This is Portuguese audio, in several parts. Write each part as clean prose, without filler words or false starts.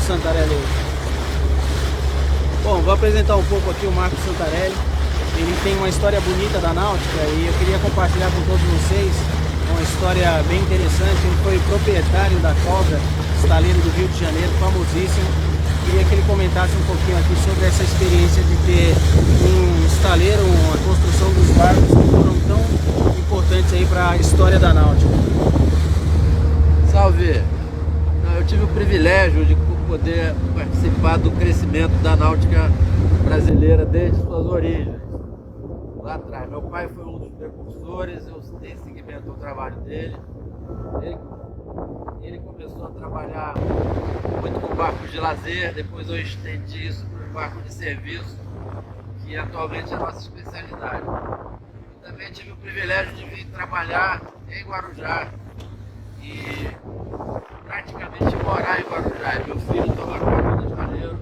Santarelli. Bom, vou apresentar um pouco aqui o Marcos Santarelli. Ele tem uma história bonita da náutica e eu queria compartilhar com todos vocês uma história bem interessante. Ele foi proprietário da Cobra, estaleiro do Rio de Janeiro, famosíssimo. Queria que ele comentasse um pouquinho aqui sobre essa experiência de ter um estaleiro, uma construção dos barcos que foram tão importantes aí para a história da náutica. Salve! Eu tive o privilégio de poder participar do crescimento da náutica brasileira desde suas origens. Lá atrás, meu pai foi um dos precursores, eu dei seguimento ao trabalho dele. Ele começou a trabalhar muito com barcos de lazer, depois eu estendi isso para os barcos de serviço, que atualmente é a nossa especialidade. Eu também tive o privilégio de vir trabalhar em Guarujá e praticamente morar em Guarujá. Meu filho toma conta do estaleiro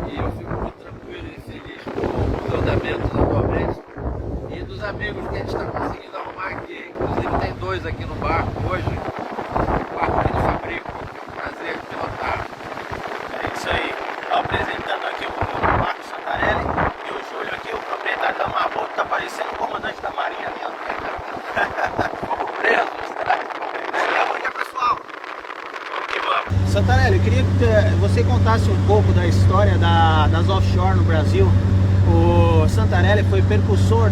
e eu fico muito tranquilo e feliz com os andamentos atualmente e dos amigos que a gente está conseguindo arrumar aqui. Inclusive tem dois aqui no barco hoje, o barco que eles fabricam, prazer de pilotar. É isso aí, apresentando aqui o Marcos Santarelli e o Júlio aqui, o proprietário da Marboto, tá parecendo o comandante da Marinha ali, ó. Fomos presos, será que Santarelli, eu queria que você contasse um pouco da história das offshore no Brasil. O Santarelli foi precursor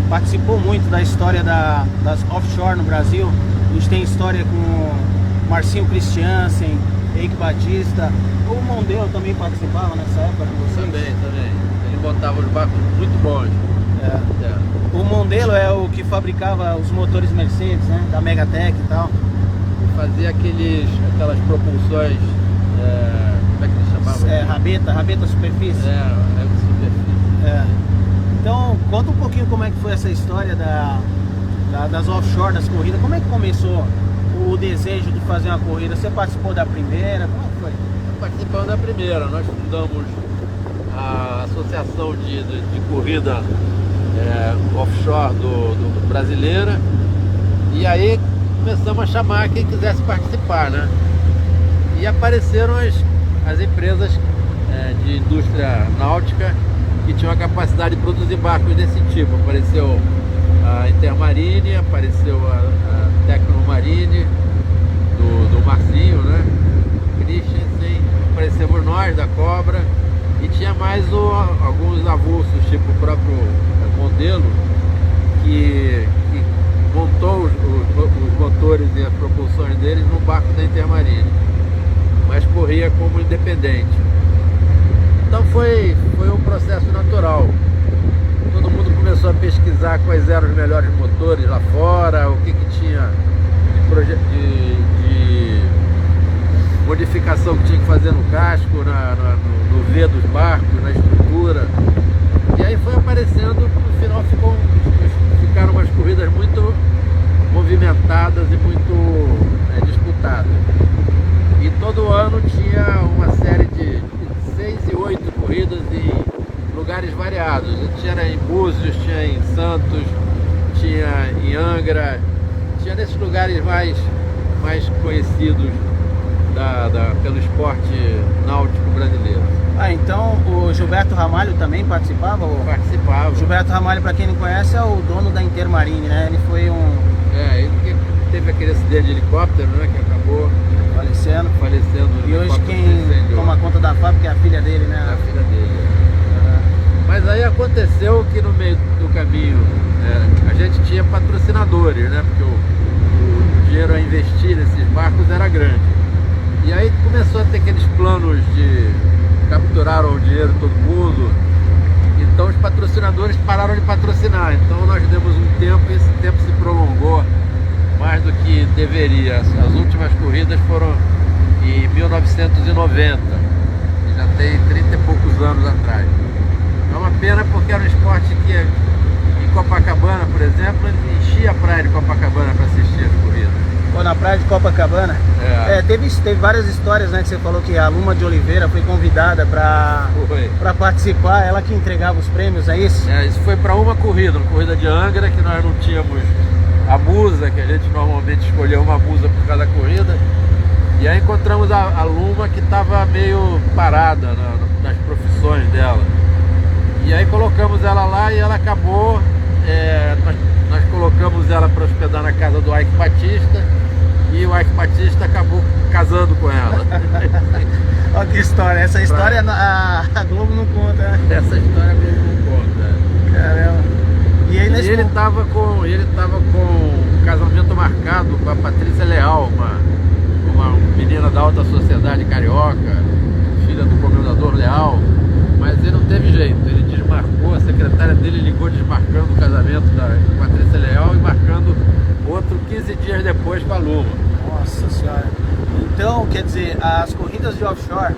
participou muito da história das offshore no Brasil. A gente tem história com Marcinho Christiansen, Eike Batista. O Mondelo também participava nessa época com vocês? Também. Ele botava os barcos muito bons. O Mondelo é o que fabricava os motores Mercedes, né? Da Megatech e tal. Fazia aquelas propulsões, como é que eles chamavam? Rabeta superfície. Superfície. Então, conta um pouquinho como é que foi essa história das offshore, das corridas. Como é que começou o desejo de fazer uma corrida? Você participou da primeira? Como é que foi? Participando da primeira, nós fundamos a Associação de Corrida Offshore do Brasileira, e aí começamos a chamar quem quisesse participar, né? E apareceram as empresas de indústria náutica que tinham a capacidade de produzir barcos desse tipo. Apareceu a Intermarine, apareceu a Tecnomarine do Marcinho, né? Christensen, aparecemos nós da Cobra e tinha mais alguns avulsos, tipo o próprio Mondelo, que montou os motores e as propulsões deles no barco da Intermarine, mas corria como independente. Então foi um processo natural. Todo mundo começou a pesquisar quais eram os melhores motores lá fora, o que tinha de modificação que tinha que fazer no casco, no V dos barcos, na estrutura. E aí foi aparecendo, no final ficaram umas corridas muito movimentadas e muito disputadas. E todo ano tinha uma série de 6 e 8 corridas em lugares variados. Tinha em Búzios, tinha em Santos, tinha em Angra, tinha nesses lugares mais conhecidos pelo esporte náutico brasileiro. Então o Gilberto Ramalho também participava? Participava. O Gilberto Ramalho, para quem não conhece, é o dono da Intermarine, né? Ele foi ele teve aquele acidente de helicóptero, né? Que acabou falecendo. E hoje quem toma conta da fábrica é a filha dele, né? É a filha dele. Mas aí aconteceu que no meio do caminho a gente tinha patrocinadores, né? Porque o dinheiro a investir nesses barcos era grande. E aí começou a ter aqueles planos de capturar o dinheiro de todo mundo. Então os patrocinadores pararam de patrocinar. Então nós demos um tempo e esse tempo se prolongou mais do que deveria. As últimas corridas foram em 1990, e já tem 30 e poucos anos atrás. É uma pena porque era um esporte que em Copacabana, por exemplo, ele enchia a praia de Copacabana para assistir as corridas. Ou na praia de Copacabana? Teve várias histórias, né? Que você falou que a Luma de Oliveira foi convidada para participar, ela que entregava os prêmios, é isso? Isso foi para uma corrida de Angra, que nós não tínhamos a musa, que a gente normalmente escolheu uma musa por cada corrida. E aí encontramos a Luma, que estava meio parada nas profissões dela. E aí colocamos ela lá e ela acabou, nós colocamos ela para hospedar na casa do Ike Batista, e o Ike Batista acabou casando com ela. Olha que história, essa história a Globo não conta, né? Essa história a Globo não conta. Caramba. E aí ele estava com um casamento marcado com a Patrícia Leal, uma menina da alta sociedade carioca, filha do comendador Leal, mas ele não teve jeito, ele desmarcou, a secretária dele ligou desmarcando o casamento da Patrícia Leal e marcando outro 15 dias depois com a Luma. Nossa senhora. Então, quer dizer, as corridas de offshore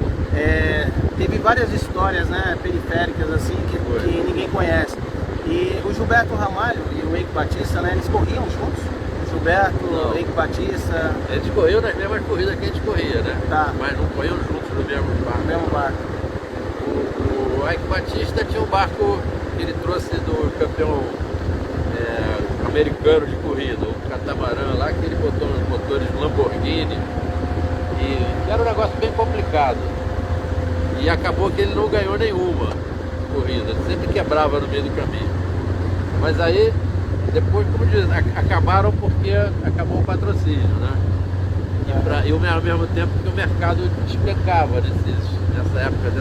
teve várias histórias, né, periféricas assim que ninguém conhece. E o Gilberto Ramalho e o Eike Batista, né, eles corriam juntos? Gilberto, o Eike Batista... Eles corriam nas mesmas corridas que a gente corria, né? Tá. Mas não corriam juntos no mesmo barco. No mesmo barco. O Eike Batista tinha um barco que ele trouxe do campeão americano de corrida, o catamarã lá, que ele botou nos motores Lamborghini. E era um negócio bem complicado. E acabou que ele não ganhou nenhuma corrida, ele sempre quebrava no meio do caminho. Mas aí, depois, como diz, acabaram porque acabou o patrocínio, né? E ao mesmo tempo que o mercado despencava nessa época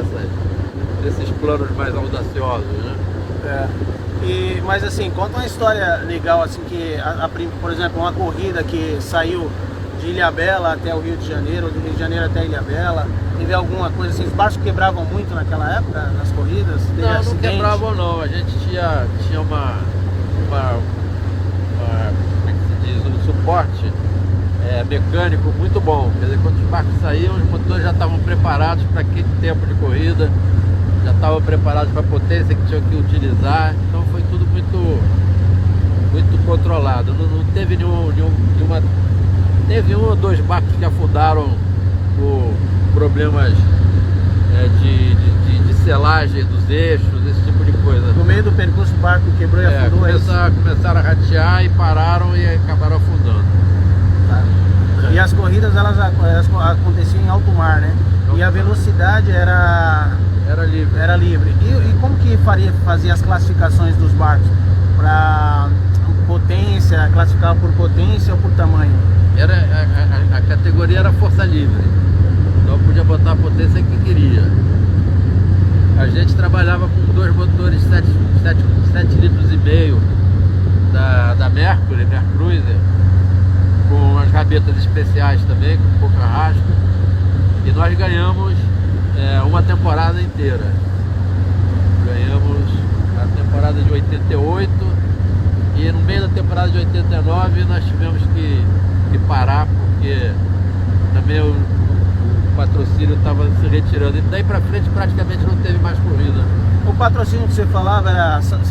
desses planos mais audaciosos, né? Mas assim, conta uma história legal, assim, que, por exemplo, uma corrida que saiu de Ilhabela até o Rio de Janeiro, ou do Rio de Janeiro até Ilhabela, teve alguma coisa assim, os barcos quebravam muito naquela época, nas corridas? Não quebravam não, a gente tinha uma como é que se diz, um suporte mecânico muito bom, quer dizer, quando os barcos saíam, os motores já estavam preparados para aquele tempo de corrida, já estavam preparados para a potência que tinham que utilizar, então foi tudo muito controlado, não teve nenhuma. Teve um ou dois barcos que afundaram por problemas de selagem dos eixos, esse tipo de coisa. No meio do percurso o barco quebrou e afundou? Começaram a ratear e pararam e acabaram afundando. Tá. E as corridas elas aconteciam em alto mar, né? E a velocidade era livre. E como que fazia as classificações dos barcos? Para potência, classificava por potência ou por tamanho? A categoria era força livre, então podia botar a potência que queria. A gente trabalhava com dois motores 7,5 litros da Mercury Cruiser, com as rabetas especiais também, com pouco arrasto, e nós ganhamos uma temporada inteira. Ganhamos a temporada de 88 e no meio da temporada de 89 nós tivemos que parar porque também o patrocínio estava se retirando e daí pra frente praticamente não teve mais corrida. O patrocínio que você falava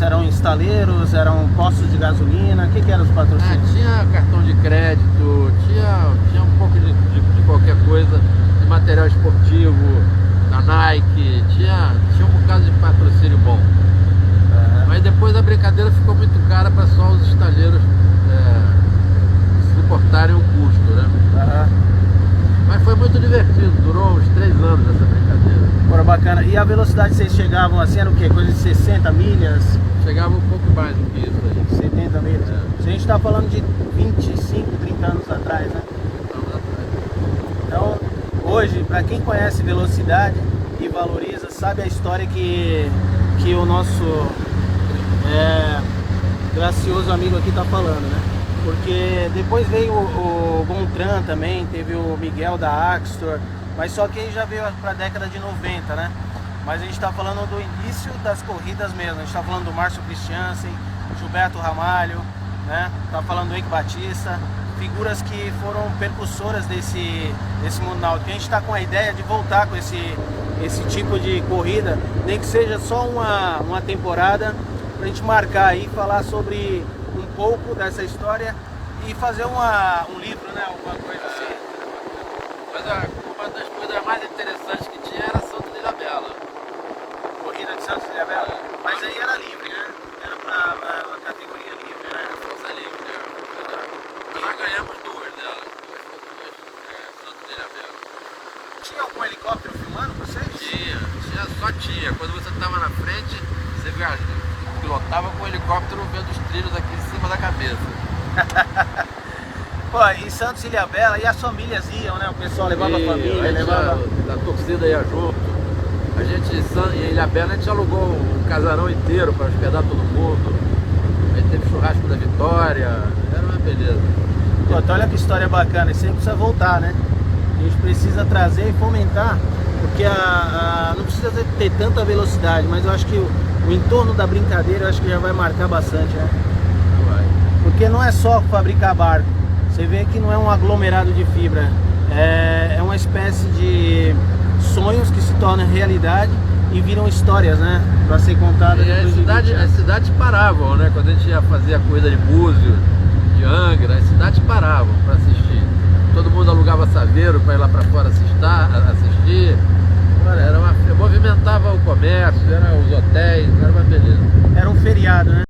eram estaleiros, eram postos de gasolina, o que eram os patrocínios? Tinha cartão de crédito, tinha um pouco de qualquer coisa, de material esportivo, da Nike, tinha um bocado de patrocínio bom. Mas depois a brincadeira ficou muito cara para só os estaleiros suportarem o custo, né? Mas foi muito divertido, durou uns 3 anos essa brincadeira. Agora bacana. E a velocidade que vocês chegavam assim, era o quê? Coisa de 60 milhas? Chegava um pouco mais do que isso aí. 70 milhas? A gente está falando de 25, 30 anos atrás, né? Então, hoje, para quem conhece velocidade e valoriza, sabe a história que o nosso gracioso amigo aqui está falando, né? Porque depois veio o Gontran também, teve o Miguel da Axtor, mas só que ele já veio para a década de 90, né? Mas a gente está falando do início das corridas mesmo, a gente está falando do Márcio Christiansen, Gilberto Ramalho, né? Tá falando do Eike Batista, figuras que foram percussoras desse mundo náutico. A gente está com a ideia de voltar com esse tipo de corrida, nem que seja só uma temporada, para a gente marcar aí, falar sobre um pouco dessa história e fazer um livro, né? Alguma coisa assim. Mas uma das coisas mais interessantes que tinha era Santos de Ilhabela. Corrida de Santos de Ilhabela? Mas aí era livre, né? Era para uma categoria livre, né? Força livre, né? Nós ganhamos duas delas, Santos de Ilhabela. tinha algum helicóptero filmando vocês? Só tinha. Quando você estava na frente, você pilotava com o helicóptero vendo os trilhos aqui em cima da cabeça. Pô, em Santos Ilhabela, e as famílias iam, né? O pessoal levava a família, levava... A torcida ia junto. A gente, em Ilhabela, a gente alugou um casarão inteiro para hospedar todo mundo. Aí teve churrasco da Vitória, era uma beleza. Pô, então olha que história bacana, isso aí precisa voltar, né? A gente precisa trazer e fomentar, porque não precisa ter tanta velocidade, mas eu acho que o entorno da brincadeira eu acho que já vai marcar bastante, né? Vai. Porque não é só fabricar barco, você vê que não é um aglomerado de fibra, é uma espécie de sonhos que se tornam realidade e viram histórias, né? Para ser contada. E as cidades paravam, né? Quando a gente ia fazer a corrida de Búzios, de Angra, as cidades paravam para assistir. Todo mundo alugava saveiro para ir lá para fora assistir. Movimentava o comércio, era os hotéis, era uma beleza. Era um feriado, né?